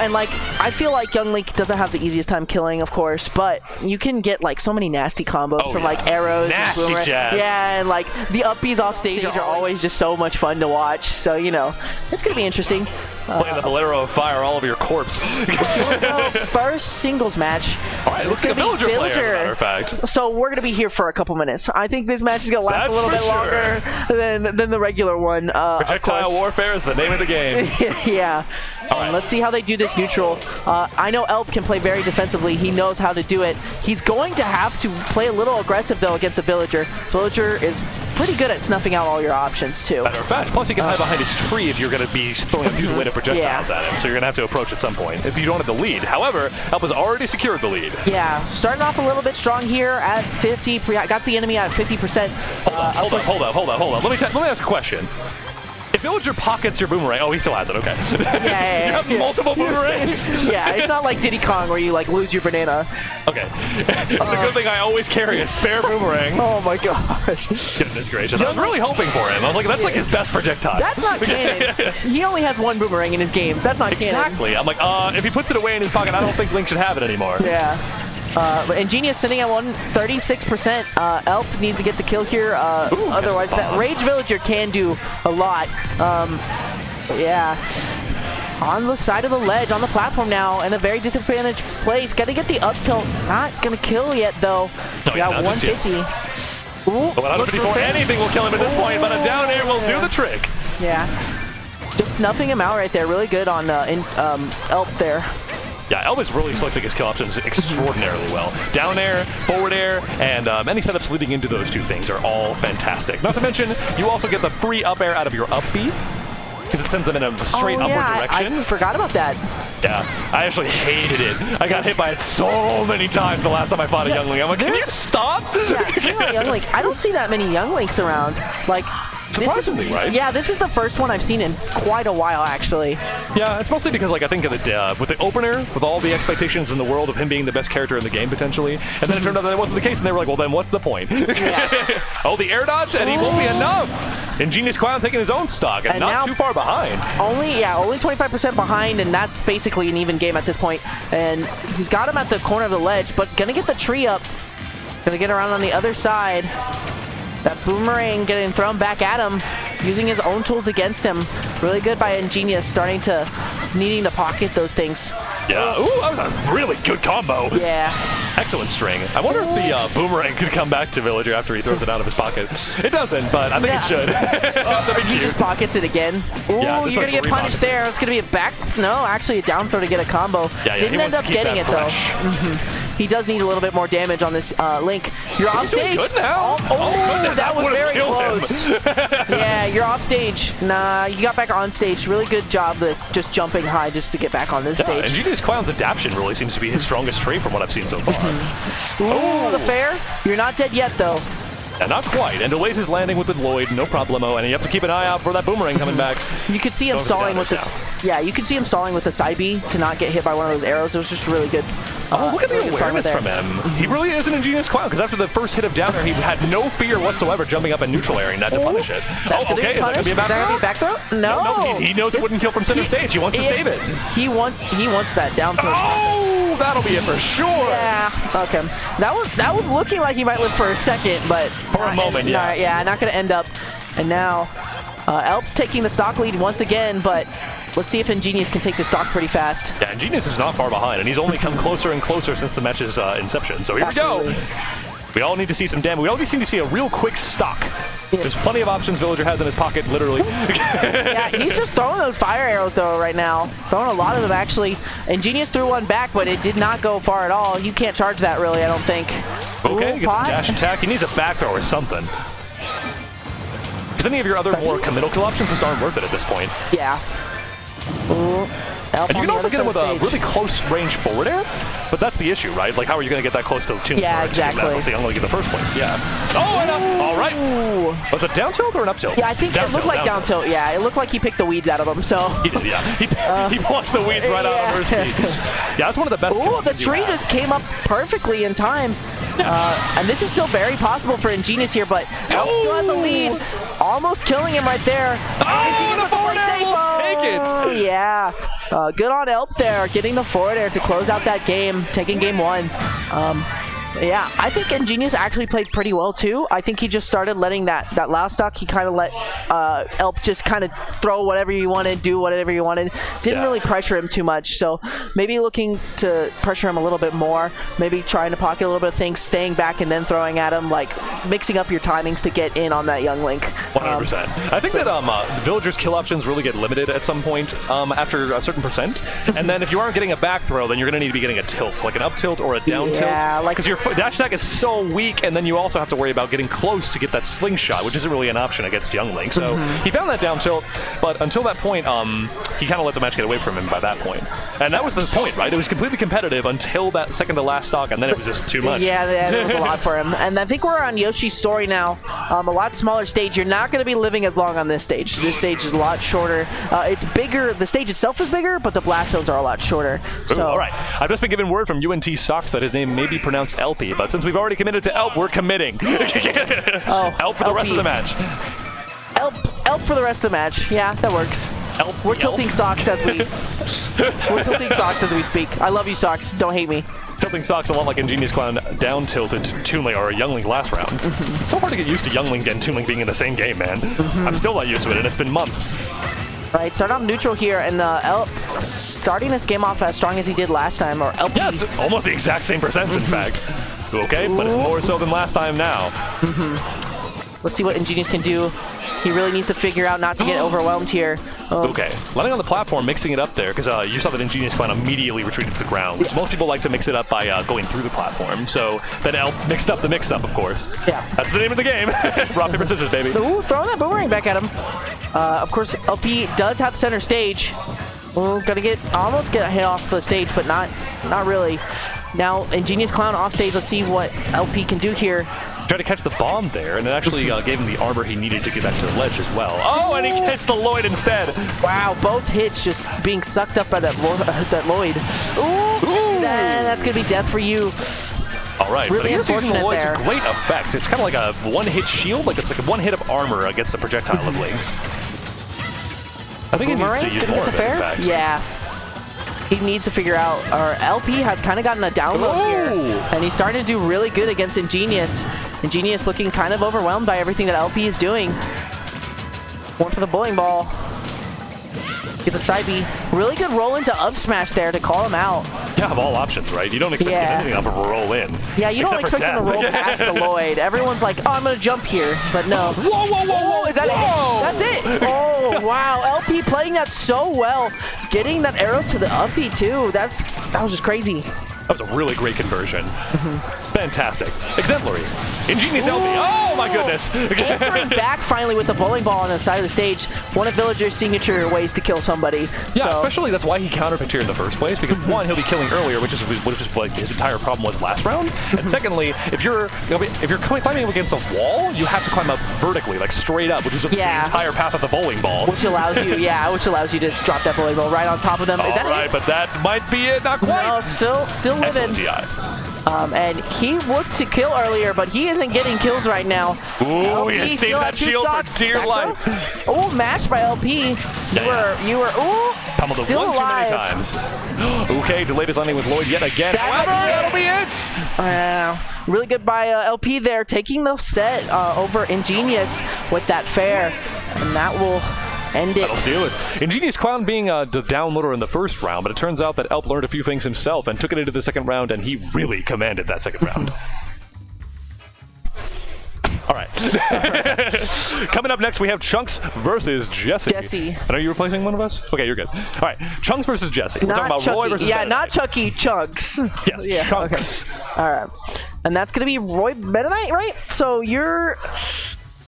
and like I feel like Young Link doesn't have the easiest time killing, of course, but you can get like so many nasty combos from like arrows, nasty and jazz. Yeah, and like the upbeats off stage are always just so much fun to watch. So you know, it's gonna be interesting. Playing the Bolero of Fire all over your corpse. First singles match. All right, let's get a Villager player, as a matter of fact. So we're going to be here for a couple minutes. I think this match is going to last a little bit longer than the regular one. Projectile Warfare is the name of the game. Yeah. Let's see how they do this neutral. I know Elpe can play very defensively. He knows how to do it. He's going to have to play a little aggressive, though, against the Villager. Villager is pretty good at snuffing out all your options, too. Matter of fact, plus he can hide behind his tree if you're going to be throwing a huge weight of projectiles at him, so you're going to have to approach at some point if you don't have the lead. However, Elpe has already secured the lead. Yeah, starting off a little bit strong here at 50. Got the enemy at 50%. Hold up. Let me ask a question. If Villager pockets your boomerang, oh, he still has it. Okay. Yeah. You have multiple boomerangs. Yeah, it's not like Diddy Kong where you like lose your banana. Okay. That's a good thing I always carry a spare boomerang. Oh my gosh. Goodness gracious. I was really hoping for him. I was like, that's like his best projectile. That's not canon. He only has one boomerang in his games. That's not canon. Exactly. I'm like, if he puts it away in his pocket, I don't think Link should have it anymore. Yeah. But Ingenious sitting at 136%. Elpe needs to get the kill here. Otherwise, that Rage Villager can do a lot. Yeah. On the side of the ledge, on the platform now, in a very disadvantaged place. Got to get the up tilt. Not going to kill yet, though. No, got 150. Ooh, 154. Anything will kill him at this point, but a down air will do the trick. Yeah. Just snuffing him out right there. Really good on Elpe there. Yeah, Elpe's really selecting his kill options extraordinarily well. Down air, forward air, and any setups leading into those two things are all fantastic. Not to mention, you also get the free up air out of your up B, because it sends them in a straight upward direction. I forgot about that. Yeah, I actually hated it. I got hit by it so many times the last time I fought a Young Link. I'm like, can you stop? Yeah, speaking of Young Link, I don't see that many Young Links around. Like, surprisingly, right? Yeah, this is the first one I've seen in quite a while, actually. Yeah, it's mostly because, like, I think of with the opener, with all the expectations in the world of him being the best character in the game, potentially, and then it turned out that it wasn't the case, and they were like, well, then what's the point? Yeah. Oh, the air dodge, and he won't be enough! IngeniousClown taking his own stock, and not too far behind. Only 25% behind, and that's basically an even game at this point. And he's got him at the corner of the ledge, but gonna get the tree up. Gonna get around on the other side. That boomerang getting thrown back at him, using his own tools against him. Really good by Ingenious, needing to pocket those things. Yeah, ooh, that was a really good combo. Yeah. Excellent string. I wonder if the boomerang could come back to Villager after he throws it out of his pocket. It doesn't, but I think it should. He just pockets it again. Ooh, yeah, you're going to get punished there. It's going to be a back, no, actually a down throw to get a combo. Yeah, Didn't end up getting it, though. He does need a little bit more damage on this Link. You're off stage. Good now. That was very close. Yeah, you're off stage. Nah, you got back on stage. Really good job of just jumping high just to get back on this stage. IngeniousClown's adaption really seems to be his strongest trait from what I've seen so far. Ooh, the fair. You're not dead yet, though. Yeah, not quite. And delays his landing with the Lloyd, no problemo. And you have to keep an eye out for that boomerang coming back. You could see him stalling with the... Yeah, you could see him stalling with the side B to not get hit by one of those arrows. It was just really good. Look at the awareness from him. He really is an IngeniousClown, because after the first hit of down air, he had no fear whatsoever jumping up and neutral airing that to punish it. Okay, is that going to be a back throw? No, he knows it wouldn't kill from center stage. He wants to save it. He wants that down throw. Oh, that'll be it for sure. Yeah. Okay. That was looking like he might live for a second, but for a moment, yeah. Not going to end up. And now, Elpe's taking the stock lead once again, but let's see if Ingenious can take the stock pretty fast. Yeah, Ingenious is not far behind, and he's only come closer and closer since the match's inception. So here we go. We all need to see some damage. We all need to see a real quick stock. Yeah. There's plenty of options Villager has in his pocket, literally. Yeah, he's just throwing those fire arrows, though, right now. Throwing a lot of them, actually. Ingenious threw one back, but it did not go far at all. You can't charge that, really, I don't think. Okay, get the dash attack. He needs a back throw or something. Because any of your other more committal kill options just aren't worth it at this point. Yeah. Ooh. And you can also get him with a really close range forward air, but that's the issue, right? Like, how are you going to get that close to tune? Yeah, exactly. That was the Young Link in the first place. Yeah. Oh, and up. All right. Was it down tilt or an up tilt? Yeah, I think it looked like down tilt. Yeah, it looked like he picked the weeds out of him. So he did. Yeah. He plucked the weeds right out of his feet. Yeah, that's one of the best. Ooh, the tree just came up perfectly in time. And this is still very possible for Ingenious here, but Elpe still has the lead. Almost killing him right there. Oh, the forward air will take it. Oh, yeah. Good on Elpe there, getting the forward air to close out that game, taking game 1. Yeah, I think Ingenious actually played pretty well too. I think he just started letting that last stock, he kind of let Elpe just kind of throw whatever you wanted, do whatever you wanted. Didn't really pressure him too much, so maybe looking to pressure him a little bit more, maybe trying to pocket a little bit of things, staying back and then throwing at him, like mixing up your timings to get in on that young Link. 100%. I think that villagers' kill options really get limited at some point after a certain percent, and then if you aren't getting a back throw, then you're going to need to be getting a tilt, like an up tilt or a down tilt. Yeah, like because your dash attack is so weak, and then you also have to worry about getting close to get that slingshot, which isn't really an option against young Link. So he found that down tilt, but until that point, he kind of let the match get away from him by that point. And that was the point, right? It was completely competitive until that second to last stock, and then it was just too much. Yeah, that was a lot for him. And I think we're on Yoshi's story now. A lot smaller stage. You're not going to be living as long on this stage. This stage is a lot shorter. It's bigger. The stage itself is bigger, but the blast zones are a lot shorter. So, all right. I've just been given word from UNT Socks that his name may be pronounced Elpe, but since we've already committed to Elpe, we're committing. Elpe for the rest of the match. Elpe for the rest of the match. Yeah, that works. We're tilting Socks as we speak. I love you, Socks. Don't hate me. Tilting Socks a lot like IngeniousClown down tilted Toon Link or a Young Link last round. It's so hard to get used to Young Link and Toon Link being in the same game, man. I'm still not used to it, and it's been months. Right, start off neutral here, and Elpe starting this game off as strong as he did last time, or Elpe. Yeah, it's almost the exact same percents, in fact. Okay, but it's more so than last time now. Let's see what Ingenious can do. He really needs to figure out not to get overwhelmed here. Okay, landing on the platform, mixing it up there, because you saw that IngeniousClown immediately retreated to the ground, which most people like to mix it up by going through the platform. So then Elpe mixed up the mix-up, of course. Yeah. That's the name of the game. Rock, paper, scissors, baby. Ooh, throwing that boomerang back at him. Of course, Elpe does have center stage. Ooh, gonna almost get hit off the stage, but not really. Now, IngeniousClown off stage. Let's see what Elpe can do here. Tried to catch the bomb there, and it actually gave him the armor he needed to get back to the ledge as well. Oh, and he hits the Lloyd instead. Wow, both hits just being sucked up by that Lloyd. Ooh. That's going to be death for you. All right, really but unfortunate the Lloyd's there. A great effect. It's kind of like a one-hit shield, like it's like a one hit of armor against a projectile of Link's. I think he needs to use more of it, in fact. Yeah. He needs to figure out, or Elpe has kind of gotten a download here, and he's starting to do really good against Ingenious. Ingenious looking kind of overwhelmed by everything that Elpe is doing. One for the bowling ball. Get the side B. Really good roll into up smash there to call him out. Yeah, of all options, right? You don't expect anything off of a roll in. Yeah, you don't expect him to roll past the Lloyd. Everyone's like, oh, I'm going to jump here, but no. Whoa. Is that it? That's it. Oh, wow. Elpe playing that so well. Getting that arrow to the up B, too. That was just crazy. That was a really great conversion. Fantastic. Exemplary. Ingenious Elpe. Oh my goodness. Answering back finally with the bowling ball on the side of the stage. One of Villager's signature ways to kill somebody. Yeah, especially that's why he counterpicked here in the first place, because one, he'll be killing earlier, which is like his entire problem was last round. And secondly, if you're climbing against a wall, you have to climb up vertically, like straight up, which is the entire path of the bowling ball. Which allows you, which allows you to drop that bowling ball right on top of them. Is that right, but that might be it. Not quite. No, still living. And he looked to kill earlier, but he isn't getting kills right now. Ooh, he saved that shield for dear life. Oh, mashed by Elpe. You were pummeled still one alive. too many times. Okay, delayed his landing with Lloyd yet again. However, that'll be it. Really good by Elpe there, taking the set over Ingenious with that fair, and that will end it. That'll steal it. IngeniousClown being the downloader in the first round, but it turns out that Elpe learned a few things himself and took it into the second round, and he really commanded that second round. All right. Coming up next, we have Chunks versus Jesse. I know you replacing one of us? Okay, you're good. All right, Chunks versus Jesse. We're talking about Chucky. Roy versus Meta Knight. Chucky, Chunks. Yes, Chunks. Okay. All right. And that's going to be Roy Meta Knight, right? So you're